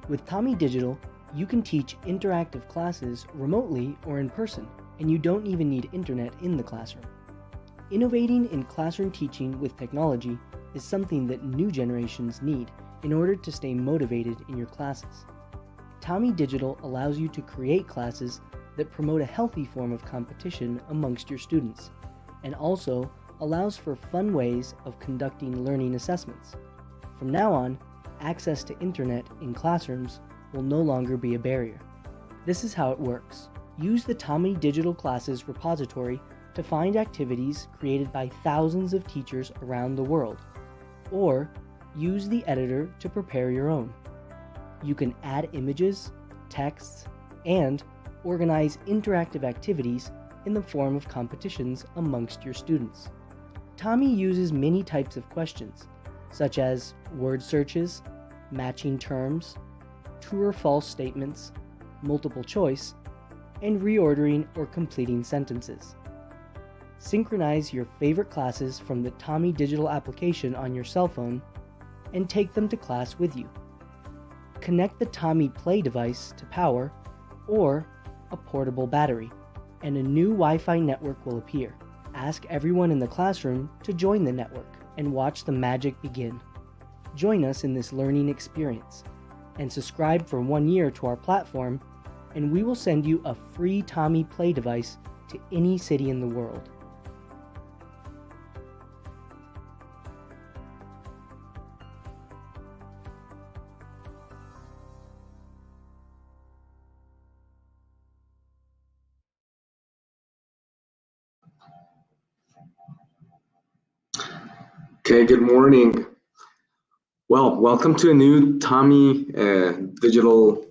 With TOMi Digital, you can teach interactive classes remotely or in person, and you don't even need internet in the classroom. Innovating in classroom teaching with technology is something that new generations need in order to stay motivated in your classes. TOMi Digital allows you to create classes that promote a healthy form of competition amongst your students, and also allows for fun ways of conducting learning assessments. From now on, access to internet in classrooms will no longer be a barrier. This is how it works. Use the TOMi Digital Classes repository to find activities created by thousands of teachers around the world, or use the editor to prepare your own. You can add images, texts, and organize interactive activities in the form of competitions amongst your students. TOMi uses many types of questions, such as word searches, matching terms, true or false statements, multiple choice, and reordering or completing sentences. Synchronize your favorite classes from the TOMi Digital application on your cell phone and take them to class with you. Connect the TOMi Play device to power or a portable battery, and a new Wi-Fi network will appear. Ask everyone in the classroom to join the network and watch the magic begin. Join us in this learning experience and subscribe for 1 year to our platform, and we will send you a free TOMi Play device to any city in the world. Okay, good morning. Well, welcome to a new TOMi Digital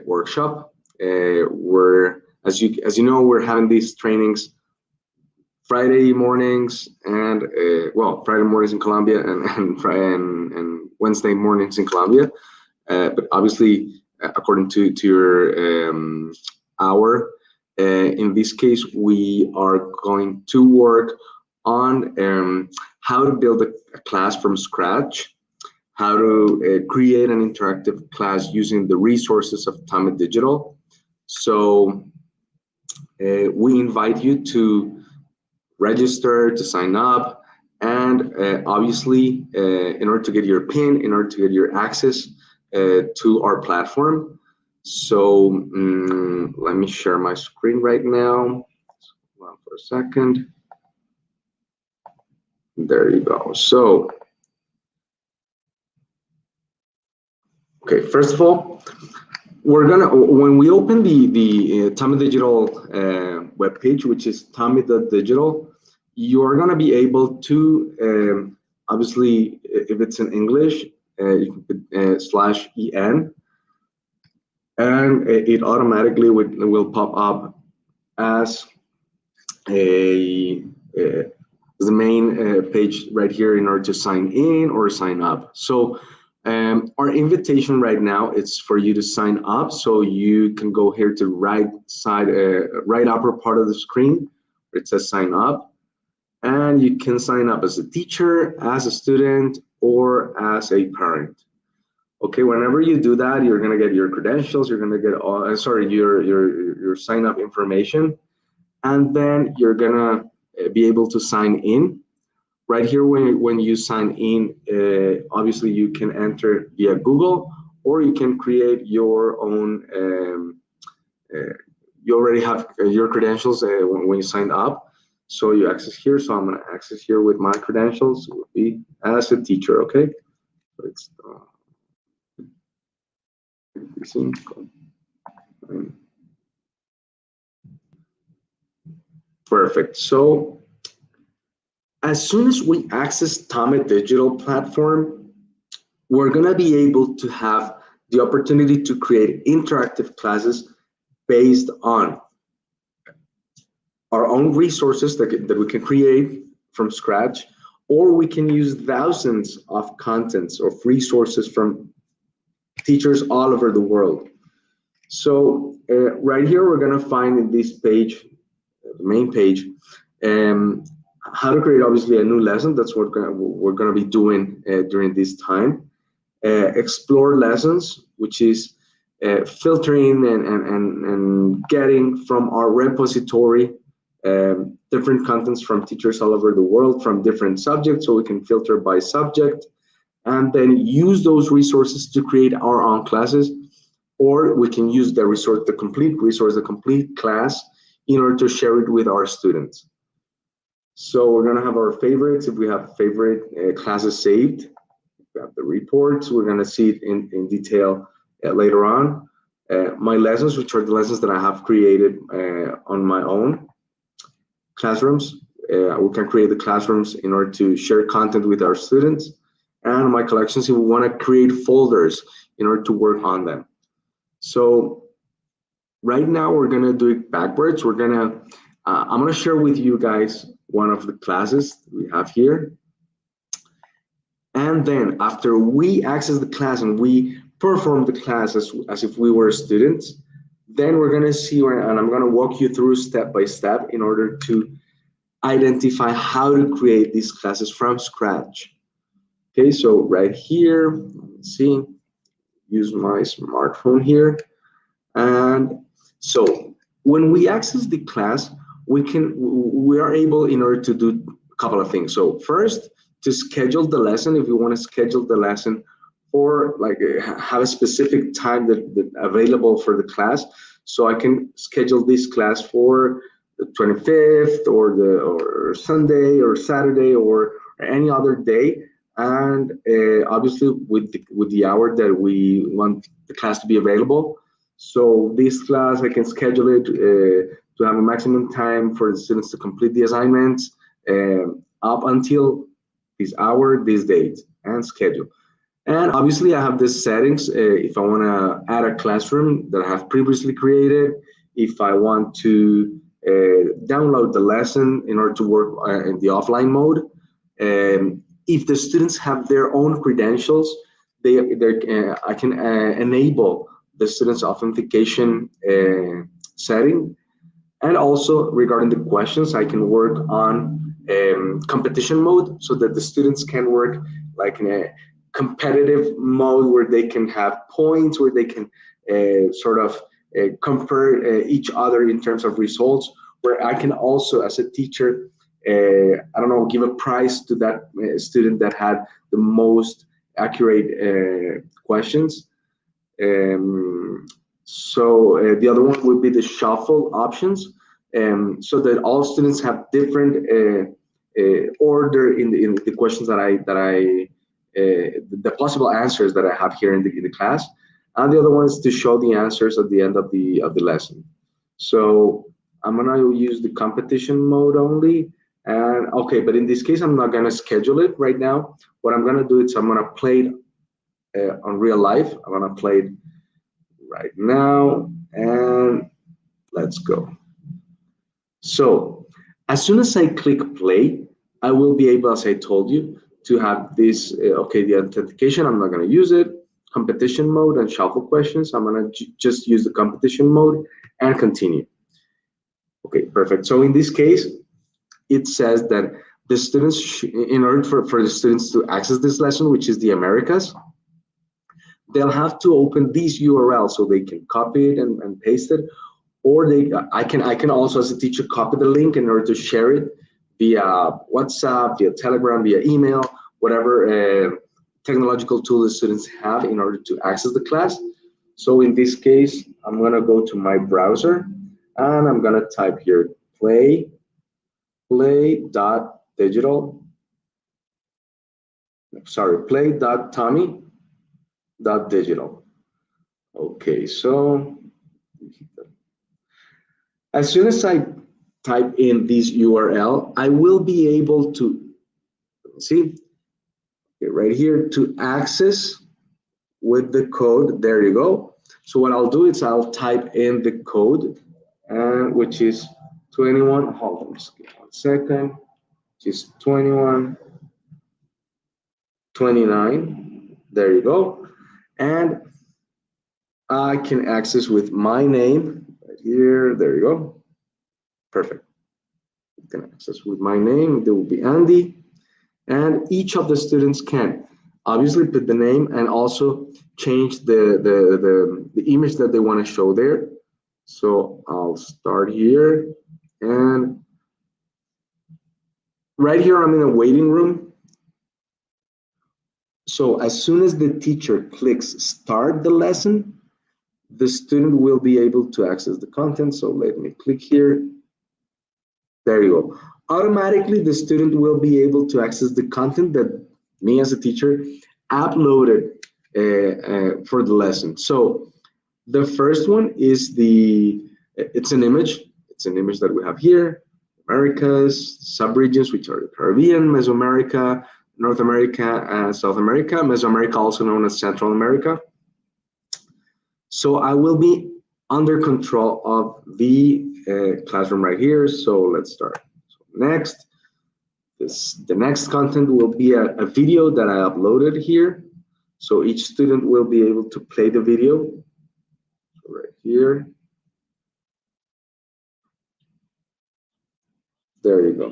workshop. We're, as you know, we're having these trainings Friday mornings and Friday mornings in Colombia and Wednesday mornings in Colombia. But obviously, according to your hour, in this case, we are going to work on how to build a class from scratch, how to create an interactive class using the resources of TOMi Digital. So we invite you to register, to sign up, and obviously, in order to get your PIN, in order to get your access to our platform. So let me share my screen right now. Hold on for a second. There you go. So, okay, first of all, when we open the TOMi Digital webpage, which is tomi.digital, you are gonna be able to, obviously, if it's in English, you can put /en, and it automatically will pop up as the main page right here in order to sign in or sign up. So our invitation right now is for you to sign up. So you can go here to right side, right upper part of the screen where it says sign up, and you can sign up as a teacher, as a student, or as a parent. Okay, whenever you do that, you're gonna get your credentials. You're gonna get all, your sign up information, and then you're gonna be able to sign in. Right here, when you sign in, obviously you can enter via Google, or you can create your own, you already have your credentials when you signed up. So you access here, so I'm gonna access here with my credentials, it would be as a teacher, okay? So it's, perfect. So as soon as we access TOMi Digital platform, we're gonna be able to have the opportunity to create interactive classes based on our own resources that we can create from scratch, or we can use thousands of contents of resources from teachers all over the world. So right here, we're gonna find in this page, the main page, how to create obviously a new lesson. That's what we're gonna be doing during this time. Explore lessons, which is filtering and getting from our repository different contents from teachers all over the world from different subjects, so we can filter by subject and then use those resources to create our own classes, or we can use the resource, the complete class, in order to share it with our students. So we're gonna have our favorites. If we have favorite classes saved, we have the reports. We're gonna see it in detail later on. My lessons, which are the lessons that I have created on my own. Classrooms, we can create the classrooms in order to share content with our students. And my collections, if we wanna create folders in order to work on them. So right now we're gonna do it backwards. I'm gonna share with you guys one of the classes we have here. And then after we access the class and we perform the class as if we were students, then we're gonna see, and I'm gonna walk you through step by step in order to identify how to create these classes from scratch. Okay, so right here, let's see, use my smartphone here. And so when we access the class, we are able, in order to do a couple of things. So first, to schedule the lesson, if you want to schedule the lesson or like have a specific time that available for the class. So I can schedule this class for the 25th or Sunday or Saturday or any other day. And obviously with the hour that we want the class to be available. So this class, I can schedule it to have a maximum time for the students to complete the assignments up until this hour, this date, and schedule. And obviously I have these settings if I want to add a classroom that I have previously created, if I want to download the lesson in order to work in the offline mode. If the students have their own credentials, I can enable the students' authentication setting. And also regarding the questions, I can work on competition mode so that the students can work like in a competitive mode where they can have points, where they can sort of compare each other in terms of results, where I can also, as a teacher, I don't know, give a prize to that student that had the most accurate questions. So the other one would be the shuffle options, so that all students have different order in the questions the possible answers that I have here in the class, and the other one is to show the answers at the end of the lesson. So I'm gonna use the competition mode only, and okay, but in this case I'm not gonna schedule it right now. What I'm gonna do is I'm gonna play it on real life. I'm gonna play it right now, and let's go. So as soon as I click play, I will be able, as I told you, to have this, okay, the authentication, I'm not gonna use it, competition mode and shuffle questions, I'm gonna just use the competition mode and continue. Okay, perfect. So in this case, it says that the students, in order for the students to access this lesson, which is the Americas, they'll have to open this URL so they can copy it and paste it, or I can also, as a teacher, copy the link in order to share it via WhatsApp, via Telegram, via email, whatever technological tool the students have in order to access the class. So in this case, I'm gonna go to my browser and I'm gonna type here play.digital. Sorry, play.tomi.digital. Okay, so as soon as I type in this URL, I will be able to see right here to access with the code. There you go. So what I'll do is I'll type in the code, which is 21. Hold on, just give me 1 second. Which is 2129. There you go. And I can access with my name right here. There you go. Perfect. You can access with my name. There will be Andy. And each of the students can obviously put the name and also change the image that they want to show there. So I'll start here, and right here I'm in a waiting room. So as soon as the teacher clicks start the lesson, the student will be able to access the content. So let me click here. There you go. Automatically, the student will be able to access the content that me as a teacher uploaded for the lesson. So the first one is it's an image. It's an image that we have here. Americas, subregions, which are the Caribbean, Mesoamerica, North America, and South America. Mesoamerica, also known as Central America. So I will be under control of the classroom right here. So let's start. So next, the next content will be a video that I uploaded here. So each student will be able to play the video right here. There you go.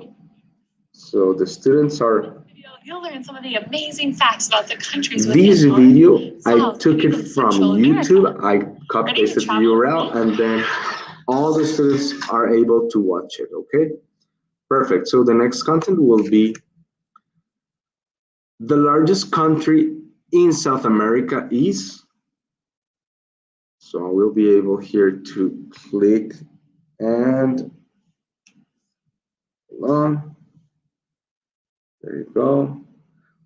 So the students are. You'll learn some of the amazing facts about the countries. This video, I took it from YouTube. I copy pasted the URL, and then all the students are able to watch it. Okay, perfect. So the next content will be the largest country in South America is. So we'll be able here to click and hold on. There you go.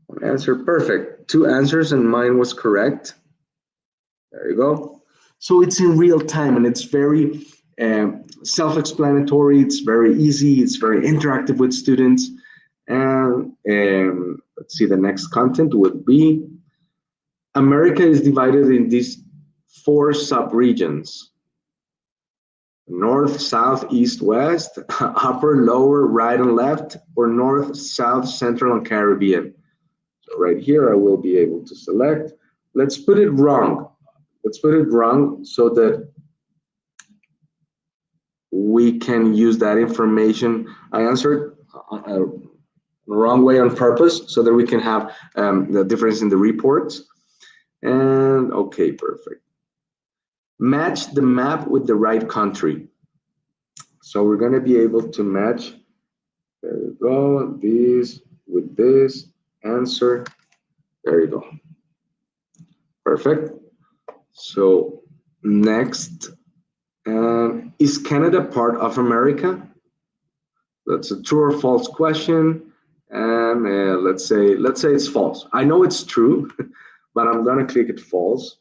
One answer, perfect. Two answers and mine was correct. There you go. So it's in real time and it's very self-explanatory. It's very easy. It's very interactive with students. And let's see, the next content would be America is divided in these 4 sub-regions: north, south, east, west, upper, lower, right, and left, or north, south, central, and Caribbean. So right here, I will be able to select. Let's put it wrong. Let's put it wrong so that we can use that information. I answered the wrong way on purpose so that we can have the difference in the reports. And okay, perfect. Match the map with the right country. So we're going to be able to match, there you go, this with this answer. There you go. Perfect. So next, is Canada part of America? That's a true or false question. And let's say it's false. I know it's true, but I'm going to click it false.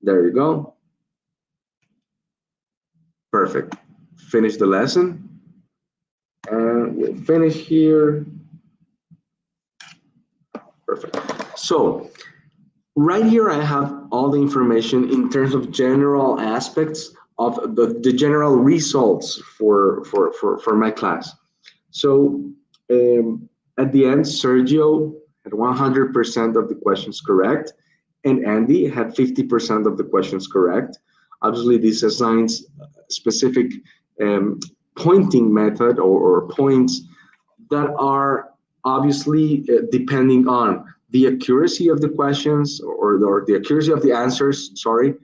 There you go. Perfect. Finish the lesson. And we'll finish here. Perfect. So right here, I have all the information in terms of general aspects of the general results for my class. So at the end, Sergio had 100% of the questions correct, and Andy had 50% of the questions correct. Obviously, this assigns specific pointing method or points that are obviously depending on the accuracy of the questions or the accuracy of the answers, sorry,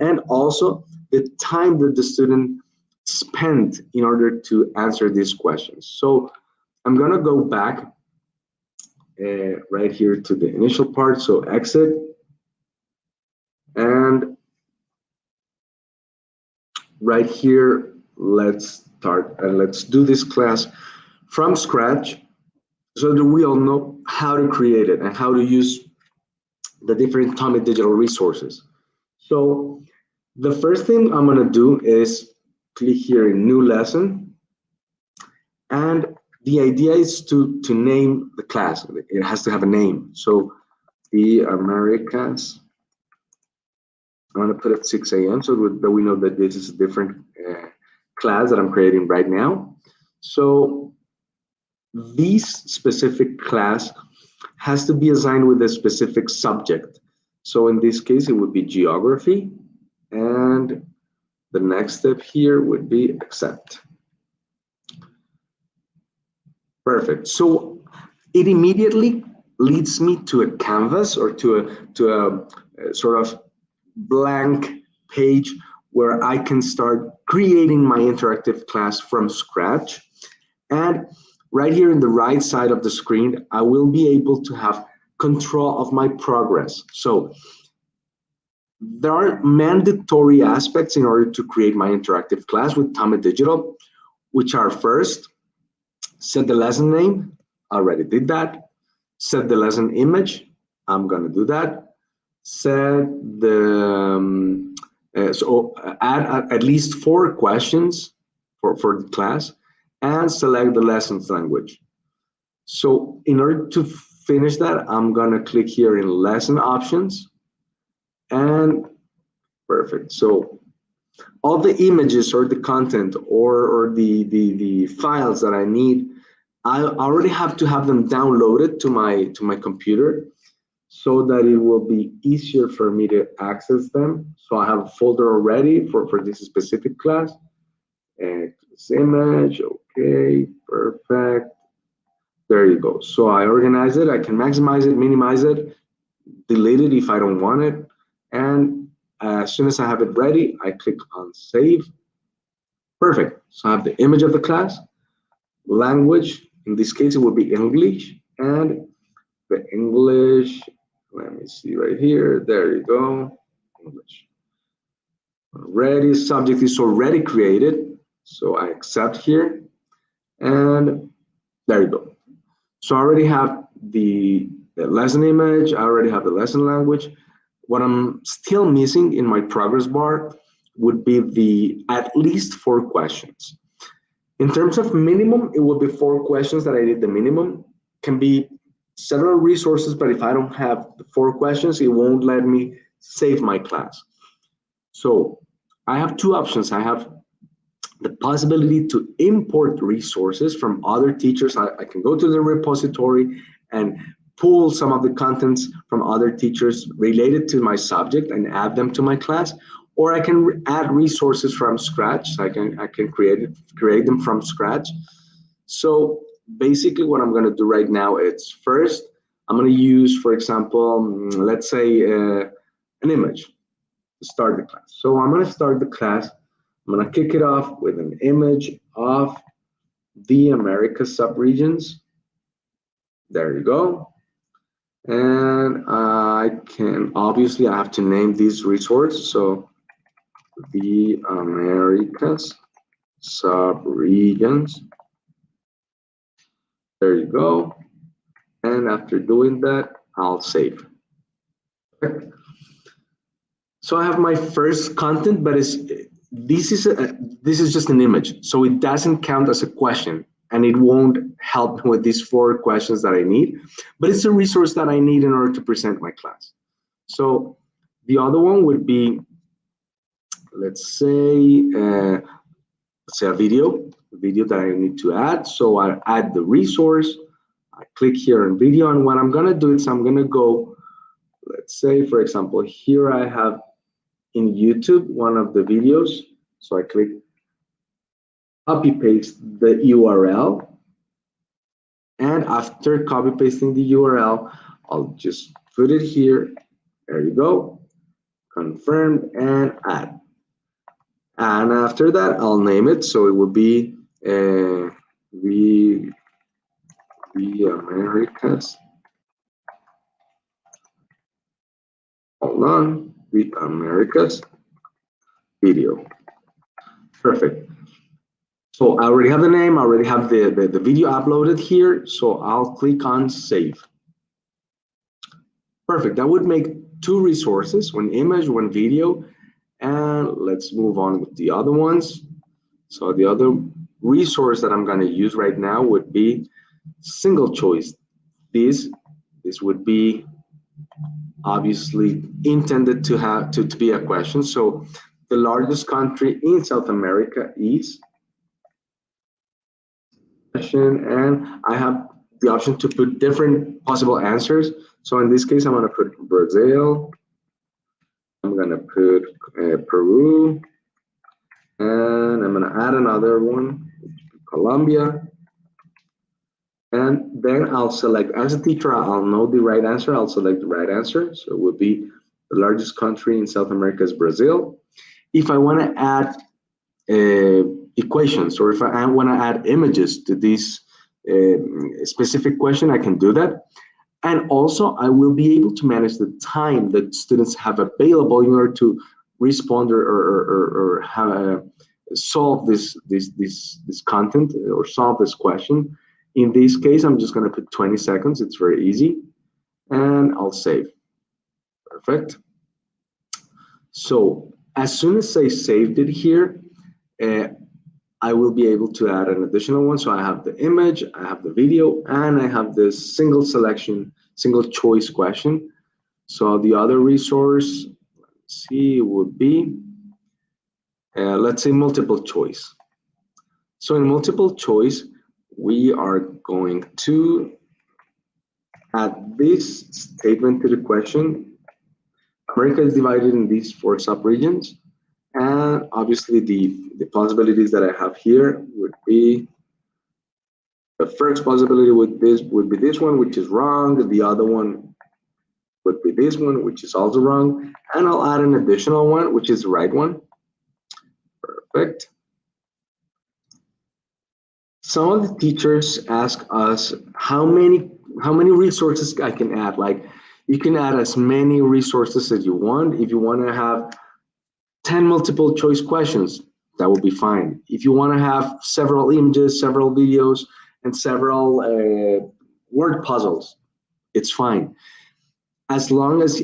and also the time that the student spent in order to answer these questions. So I'm going to go back right here to the initial part. So exit, and right here, let's start and let's do this class from scratch so that we all know how to create it and how to use the different TOMi Digital resources. So the first thing I'm going to do is click here in new lesson, and the idea is to name the class. It has to have a name. So the Americas, I'm going to put it 6 a.m. so that we know that this is a different class that I'm creating right now. So this specific class has to be assigned with a specific subject. So in this case, it would be geography. And the next step here would be accept. Perfect. So it immediately leads me to a canvas or to a sort of blank page where I can start creating my interactive class from scratch. And right here in the right side of the screen, I will be able to have control of my progress. So there are mandatory aspects in order to create my interactive class with TOMi Digital, which are first, set the lesson name. I already did that. Set the lesson image. I'm going to do that. Set the add at least 4 questions for the class, and select the lessons language. So in order to finish that, I'm going to click here in lesson options, and perfect. So all the images or the content or the files that I need, I already have to have them downloaded to my computer so that it will be easier for me to access them. So I have a folder already for this specific class. And this image, okay, perfect. There you go. So I organize it, I can maximize it, minimize it, delete it if I don't want it. And as soon as I have it ready, I click on save. Perfect. So I have the image of the class, language, in this case it will be English, and the English, let me see right here, there you go, English. Already, subject is already created, so I accept here, and there you go. So I already have the lesson image, I already have the lesson language. What I'm still missing in my progress bar would be the at least 4 questions. In terms of minimum, it will be 4 questions that I did the minimum. Can be several resources, but if I don't have the 4 questions, it won't let me save my class. So I have 2 options. I have the possibility to import resources from other teachers. I can go to the repository and pull some of the contents from other teachers related to my subject and add them to my class, or I can add resources from scratch. So I can create them from scratch. So basically what I'm going to do right now is first, I'm going to use, for example, let's say an image to start the class. So I'm going to start the class. I'm going to kick it off with an image of the Americas subregions. There you go. And I can, obviously, I have to name this resource. So the Americas subregions. There you go. And after doing that, I'll save. Okay. So I have my first content, but this is just an image, so it doesn't count as a question, and it won't help with these 4 questions that I need, but it's a resource that I need in order to present my class. So the other one would be, let's say a video that I need to add. So I add the resource, I click here on video, and what I'm gonna do is I'm gonna go, let's say, for example, here I have in YouTube one of the videos. So I click copy paste the URL, and after copy pasting the URL, I'll just put it here. There you go, confirm and add. And after that, I'll name it. So it will be the Americas. Hold on, the Americas video. Perfect. So I already have the name, I already have the video uploaded here. So I'll click on save. Perfect. That would make 2 resources, one image, one video. And let's move on with the other ones. So the other resource that I'm going to use right now would be single choice. This would be obviously intended to be a question. So the largest country in South America is question, and I have the option to put different possible answers. So in this case, I'm going to put Brazil. I'm going to put Peru, and I'm going to add another one, Colombia, And then I'll select, as a teacher, I'll know the right answer. I'll select the right answer. So it will be the largest country in South America is Brazil. If I want to add equations, or if I want to add images to this specific question, I can do that. And also, I will be able to manage the time that students have available in order to respond or have solve this content or solve this question. In this case, I'm just going to put 20 seconds. It's very easy. And I'll save. Perfect. So as soon as I saved it here, I will be able to add an additional one. So I have the image, I have the video, and I have this single selection, single choice question. So the other resource, let's see, would be, let's say multiple choice. So in multiple choice, we are going to add this statement to the question. America is divided in these 4 subregions. And obviously the possibilities that I have here would be, the first possibility would be this one, which is wrong. The other one would be this one, which is also wrong. And I'll add an additional one, which is the right one. Perfect. Some of the teachers ask us how many resources I can add. Like, you can add as many resources as you want. If you want to have 10 multiple choice questions, that will be fine. If you want to have several images, several videos, and several word puzzles, it's fine. As long as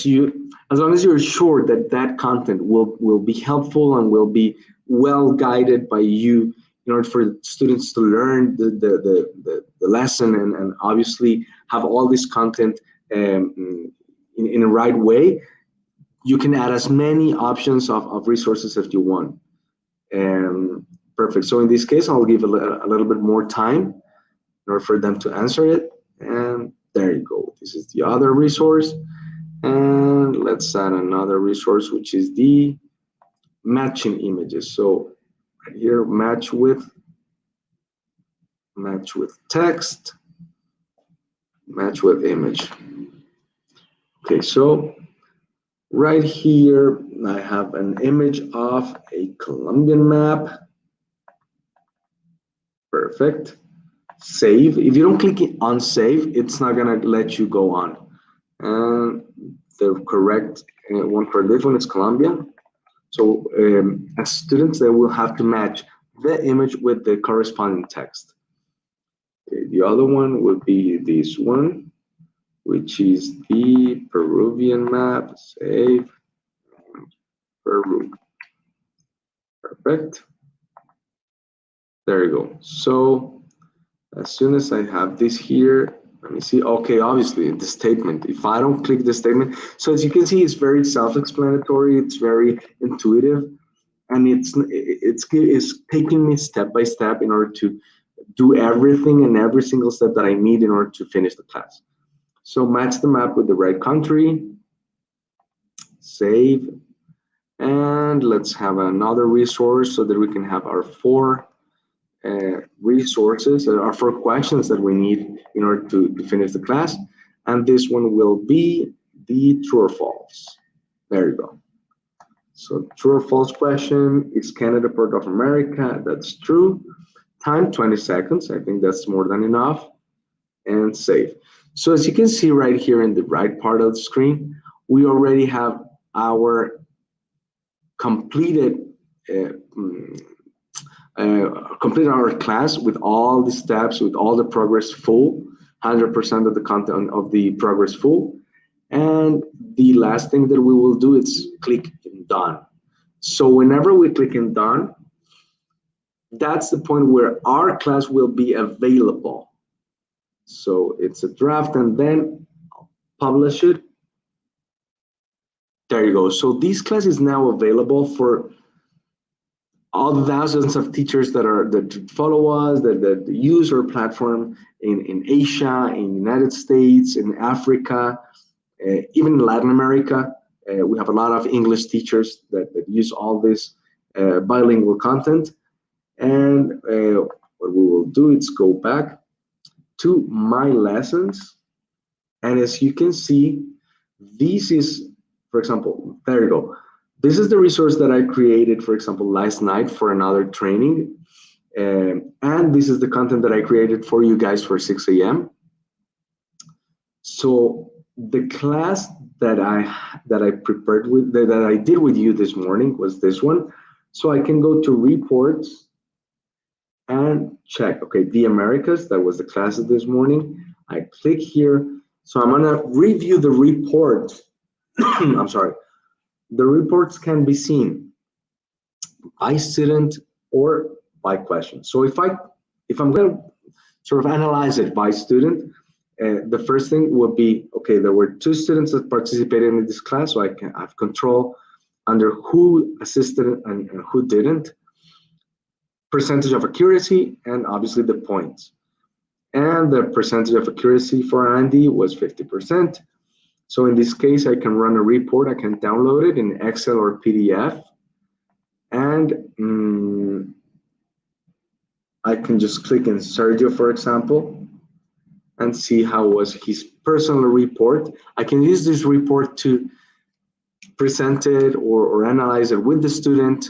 you're sure that that content will be helpful and will be well guided by you in order for students to learn the lesson and obviously have all this content in the right way, you can add as many options of resources as you want. Perfect. So in this case, I'll give a little bit more time in order for them to answer it. And there you go. This is the other resource. And let's add another resource, which is the matching images. So right here, match with text, match with image. Okay, so right here, I have an image of a Colombian map. Perfect. Save. If you don't click on save, it's not gonna let you go on. And the correct one for this one is Colombia. So as students, they will have to match the image with the corresponding text. Okay, the other one would be this one, which is the Peruvian map. Save. Peru. Perfect. There you go. So as soon as I have this here, let me see. Okay, obviously the statement. If I don't click the statement, so as you can see, it's very self-explanatory. It's very intuitive, and it's taking me step by step in order to do everything and every single step that I need in order to finish the class. So match the map with the right country. Save, and let's have another resource so that we can have our 4 resources, our 4 questions that we need in order to finish the class. And this one will be the true or false. There you go. So true or false question, is Canada part of America? That's true. Time 20 seconds. I think that's more than enough. And save. So as you can see right here in the right part of the screen, we already have our completed our class with all the steps, with all the progress full, 100% of the content of the progress full. And the last thing that we will do is click in done. So whenever we click in done, that's the point where our class will be available. So it's a draft, and then I'll publish it. There you go. So this class is now available for all the thousands of teachers that follow us, that use our platform in Asia, in the United States, in Africa, even in Latin America. We have a lot of English teachers that use all this bilingual content. And what what we will do is go back to my lessons. And as you can see, this is, for example, there you go. This is the resource that I created, for example, last night for another training. And this is the content that I created for you guys for 6 a.m. So the class that I prepared with, that I did with you this morning was this one. So I can go to reports and check, okay, the Americas, that was the class of this morning. I click here. So I'm gonna review the report. I'm sorry. The reports can be seen by student or by question. So if I'm gonna sort of analyze it by student, the first thing would be, okay, there were 2 students that participated in this class, so I have control under who assisted and who didn't, percentage of accuracy, and obviously the points. And the percentage of accuracy for Andy was 50%. So in this case, I can run a report, I can download it in Excel or PDF, and I can just click in Sergio, for example, and see how was his personal report. I can use this report to present it or analyze it with the student,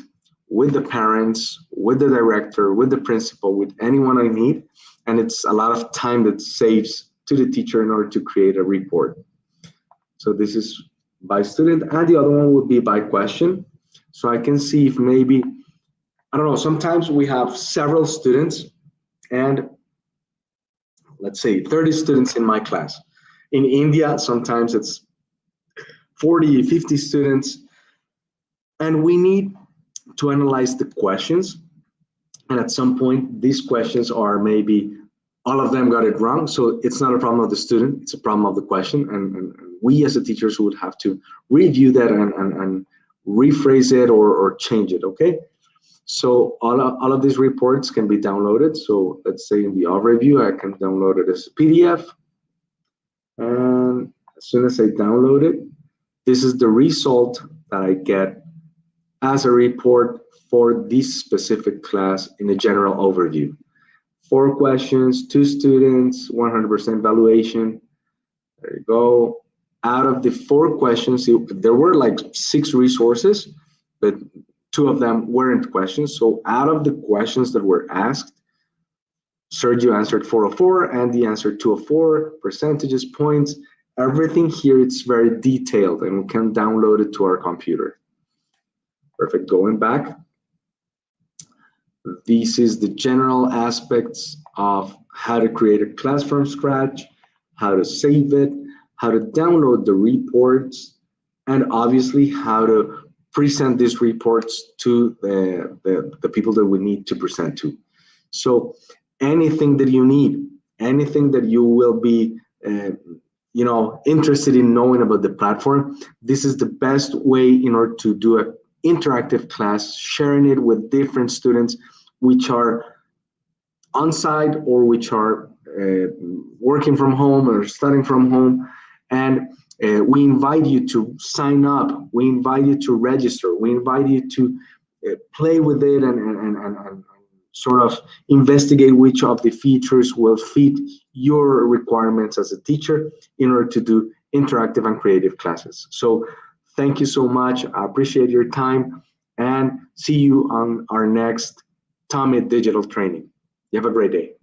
with the parents, with the director, with the principal, with anyone I need. And it's a lot of time that saves to the teacher in order to create a report. So this is by student, and the other one would be by question. So I can see if maybe, I don't know, sometimes we have several students, and let's say 30 students in my class. In India, sometimes it's 40, 50 students, and we need to analyze the questions. And at some point, these questions are maybe all of them got it wrong. So it's not a problem of the student, it's a problem of the question. And we as a teachers would have to review that and rephrase it or change it, okay? So all of these reports can be downloaded. So let's say in the overview, I can download it as a PDF. And as soon as I download it, this is the result that I get as a report for this specific class in a general overview. 4 questions, 2 students, 100% valuation. There you go. Out of the 4 questions, there were like 6 resources, but 2 of them weren't questions. So out of the questions that were asked, Sergio answered 404, Andy answered 204, percentages, points, everything here, it's very detailed and we can download it to our computer. Perfect, going back. This is the general aspects of how to create a class from scratch, how to save it, how to download the reports, and obviously how to present these reports to the people that we need to present to. So anything that you need, anything that you will be interested in knowing about the platform, this is the best way in order to do an interactive class, sharing it with different students which are on site or which are working from home or studying from home. And we invite you to sign up, we invite you to register, we invite you to play with it and sort of investigate which of the features will fit your requirements as a teacher in order to do interactive and creative classes. So thank you so much. I appreciate your time and see you on our next TOMi Digital training. You have a great day.